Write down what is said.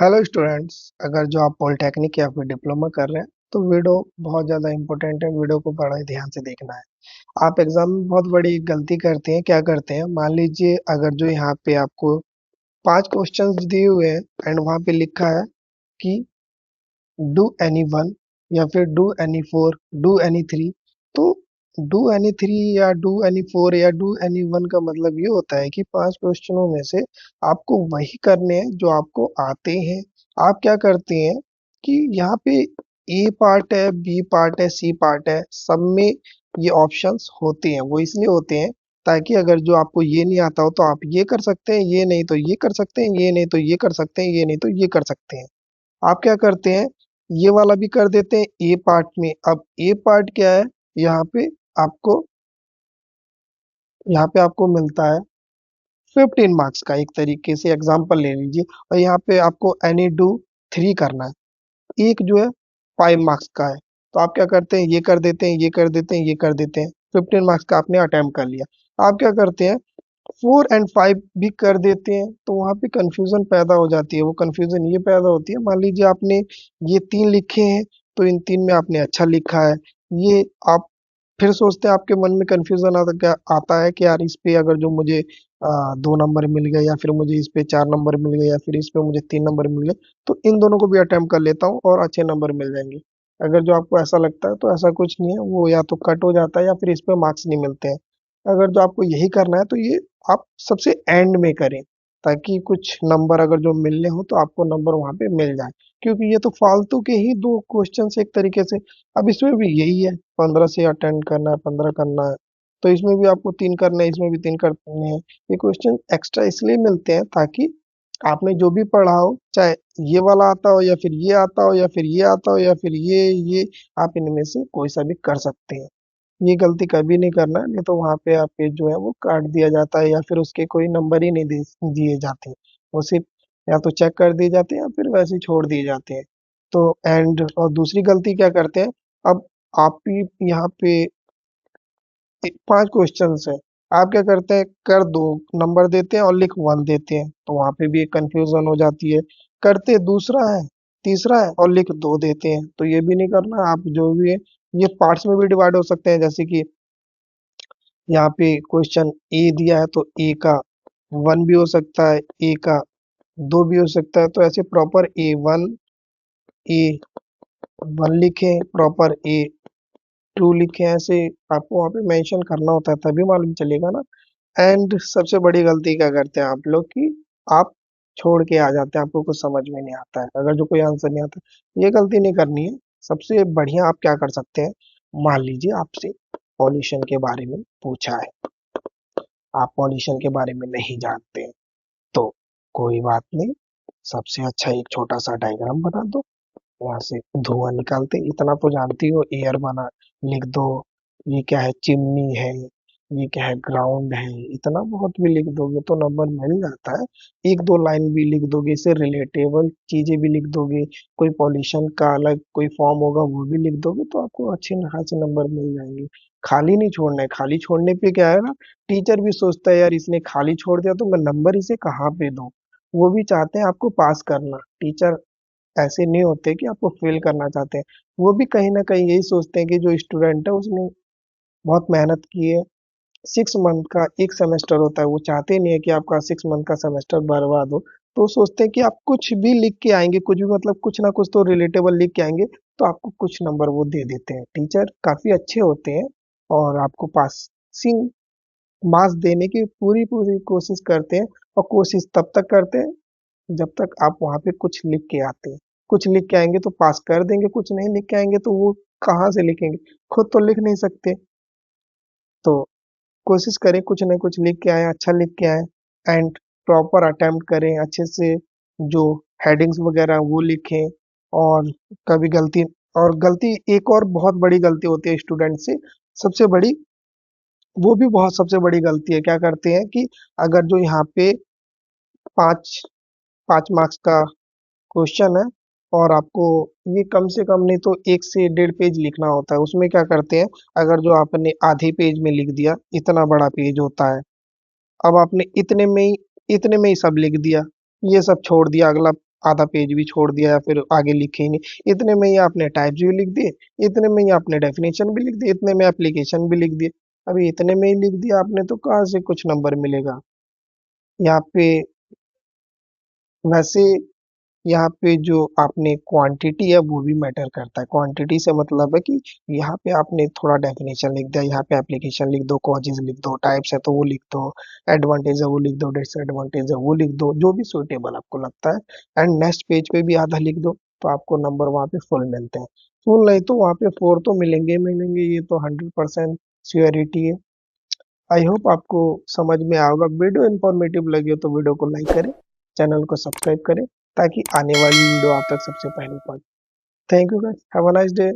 Hello students. अगर जो आप पॉलिटेक्निक या फिर डिप्लोमा कर रहे हैं तो वीडियो बहुत ज़्यादा इंपॉर्टेंट है। वीडियो को बड़ा ध्यान से देखना है। आप एग्जाम में बहुत बड़ी गलती करते हैं। क्या करते हैं, मान लीजिए अगर जो यहाँ पे आपको 5 क्वेश्चंस दिए हुए हैं एंड वहाँ पे लिखा है कि डू एनी वन या फिर do any four, do any three. तो डू एनी थ्री या डू एनी फोर या डू एनी वन का मतलब ये होता है कि 5 क्वेश्चनों में से आपको वही करने हैं जो आपको आते हैं। आप क्या करते हैं कि यहाँ पे ए पार्ट है, बी पार्ट है, सी पार्ट है, सब में ये ऑप्शंस होते हैं। वो इसलिए होते हैं ताकि अगर जो आपको ये नहीं आता हो तो आप ये कर सकते हैं, ये नहीं तो ये कर सकते हैं, ये नहीं तो ये कर सकते हैं, ये नहीं तो ये कर सकते हैं। आप क्या करते हैं, ये वाला भी कर देते हैं ए पार्ट में। अब ए पार्ट क्या है, यहाँ पे आपको यहाँ पे आपको मिलता है 15 मार्क्स का। एक तरीके से एग्जाम्पल ले लीजिए, और यहाँ पे आपको एनी डू 3 करना है। एक जो है 5 मार्क्स का है। तो आप क्या करते हैं, ये कर देते हैं, ये कर देते हैं, ये कर देते हैं। 15 मार्क्स का आपने अटेम्प्ट कर लिया। आप क्या करते हैं, 4 एंड 5 भी कर देते हैं। तो वहां पे कंफ्यूजन पैदा हो जाती है। वो कंफ्यूजन ये पैदा होती है, मान लीजिए आपने ये 3 लिखे हैं, तो इन 3 में आपने अच्छा लिखा है। ये आप फिर सोचते हैं, आपके मन में कंफ्यूजन आता है कि यार इस पे अगर जो मुझे 2 नंबर मिल गए, या फिर मुझे इस पे 4 नंबर मिल गए, या फिर इस पे मुझे 3 नंबर मिल गए, तो इन दोनों को भी अटेम्प्ट कर लेता हूँ और अच्छे नंबर मिल जाएंगे। अगर जो आपको ऐसा लगता है तो ऐसा कुछ नहीं है, वो या तो कट हो जाता है या फिर इस पे मार्क्स नहीं मिलते हैं। अगर जो आपको यही करना है तो ये आप सबसे एंड में करें, ताकि कुछ नंबर अगर जो मिलने हो तो आपको नंबर वहां पे मिल जाए। क्योंकि ये तो फालतू के ही 2 क्वेश्चन एक तरीके से। अब इसमें भी यही है, 15 से अटेंड करना है, 15 करना है। तो इसमें भी आपको 3 करने हैं, इसमें भी 3 करने हैं। ये क्वेश्चन एक्स्ट्रा इसलिए मिलते हैं ताकि आपने जो भी पढ़ा हो, चाहे ये वाला आता हो या फिर ये आता हो या फिर ये आता हो या फिर ये आप इनमें से कोई सा भी कर सकते हैं। ये गलती कभी नहीं करना है, नहीं तो वहां पे आपके जो है वो काट दिया जाता है, या फिर उसके कोई नंबर ही नहीं दिए जाते। वो सिर्फ या तो चेक कर दिए जाते हैं या फिर वैसे ही छोड़ दिए जाते हैं। तो एंड और दूसरी गलती क्या करते हैं, अब आप भी यहाँ पे 5 क्वेश्चन है। आप क्या करते हैं, कर दो नंबर देते हैं और लिख 1 देते हैं, तो वहां पे भी एक कंफ्यूजन हो जाती है। करते दूसरा है, तीसरा है और लिख 2 देते हैं, तो ये भी नहीं करना। आप जो भी है, ये पार्ट्स में भी डिवाइड हो सकते हैं। जैसे कि यहाँ पे क्वेश्चन ए दिया है तो ए का 1 भी हो सकता है, ए का 2 भी हो सकता है। तो ऐसे प्रॉपर ए 1 लिखे, प्रॉपर ए 2 लिखे, ऐसे आपको वहाँ पे मेंशन करना होता है, तभी मालूम चलेगा ना। एंड सबसे बड़ी गलती क्या करते हैं आप लोग की, आप छोड़ के आ जाते हैं, आपको कुछ समझ में नहीं आता है। अगर जो कोई आंसर नहीं आता, ये गलती नहीं करनी है। सबसे बढ़िया आप क्या कर सकते हैं, मान लीजिए आपसे पॉल्यूशन के बारे में पूछा है, आप पॉल्यूशन के बारे में नहीं जानते हैं, तो कोई बात नहीं। सबसे अच्छा एक छोटा सा डायग्राम बना दो, वहां से धुआं निकालते, इतना तो जानती हो, एयर बना लिख दो। ये क्या है, चिमनी है, ये क्या है, ग्राउंड है। इतना बहुत भी लिख दोगे तो नंबर मिल जाता है। 1-2 लाइन भी लिख दोगे, इससे रिलेटेबल चीजें भी लिख दोगे, कोई पॉल्यूशन का अलग कोई फॉर्म होगा वो भी लिख दोगे, तो आपको अच्छे खासे नंबर मिल जाएंगे। खाली नहीं छोड़ना है। खाली छोड़ने पे क्या है ना, टीचर भी सोचता है यार इसने खाली छोड़ दिया तो मैं नंबर इसे कहाँ पे दूं। वो भी चाहते हैं आपको पास करना। टीचर ऐसे नहीं होते कि आपको फेल करना चाहते हैं। वो भी कहीं ना कहीं यही सोचते हैं कि जो स्टूडेंट है उसने बहुत मेहनत की है। 6 मंथ का एक सेमेस्टर होता है, वो चाहते नहीं है कि आपका 6 मंथ का सेमेस्टर बर्बाद हो। तो वो सोचते हैं कि आप कुछ भी लिख के आएंगे, कुछ भी मतलब कुछ ना कुछ तो रिलेटेबल लिख के आएंगे, तो आपको कुछ नंबर वो दे देते हैं। टीचर काफी अच्छे होते हैं और आपको पासिंग मार्क्स देने की पूरी पूरी कोशिश करते हैं। और कोशिश तब तक करते हैं जब तक आप वहां पे कुछ लिख के आते हैं। कुछ लिख के आएंगे तो पास कर देंगे, कुछ नहीं लिख के आएंगे तो वो कहाँ से लिखेंगे, खुद तो लिख नहीं सकते। तो कोशिश करें कुछ न कुछ लिख के आए, अच्छा लिख के आए। एंड प्रॉपर अटेम्प्ट करें अच्छे से, जो हेडिंग्स वगैरह वो लिखें। और कभी गलती, और गलती एक और बहुत बड़ी गलती होती है स्टूडेंट से, सबसे बड़ी, वो भी बहुत सबसे बड़ी गलती है। क्या करते हैं कि अगर जो यहाँ पे 5 5 मार्क्स का क्वेश्चन है और आपको ये कम से कम नहीं तो 1 से 1.5 पेज लिखना होता है, उसमें क्या करते हैं, अगर जो आपने आधे पेज में लिख दिया, इतना बड़ा पेज होता है, अब आपने इतने में ही सब लिख दिया, ये सब छोड़ दिया, अगला आधा पेज भी छोड़ दिया या फिर आगे लिखे ही नहीं। इतने में ही आपने टाइप्स भी लिख दिए, इतने में ही आपने डेफिनेशन भी लिख दी, इतने में एप्लीकेशन भी लिख दिए। अभी इतने में ही लिख दिया आपने तो कहाँ से कुछ नंबर मिलेगा। यहाँ पे वैसे यहाँ पे जो आपने क्वांटिटी है वो भी मैटर करता है। क्वांटिटी से मतलब है कि यहाँ पे आपने थोड़ा डेफिनेशन लिख दिया, यहाँ पे एप्लीकेशन लिख दो, कॉजेज लिख दो, टाइप्स है तो वो लिख दो, एडवांटेज है वो लिख दो, डिसएडवांटेज है वो लिख दो, जो भी सुटेबल आपको लगता है। एंड नेक्स्ट पेज पे भी आधा लिख दो, तो आपको नंबर वहाँ पे फुल मिलते हैं। फुल नहीं तो वहाँ पे 4 तो मिलेंगे ही मिलेंगे, ये तो 100% श्योरिटी है। आई होप आपको समझ में आएगा। वीडियो इन्फॉर्मेटिव लगी हो तो वीडियो को लाइक करें, चैनल को सब्सक्राइब करें, ताकि आने वाली वीडियो आप तक सबसे पहले पहुंचे। Thank you guys, have a nice day.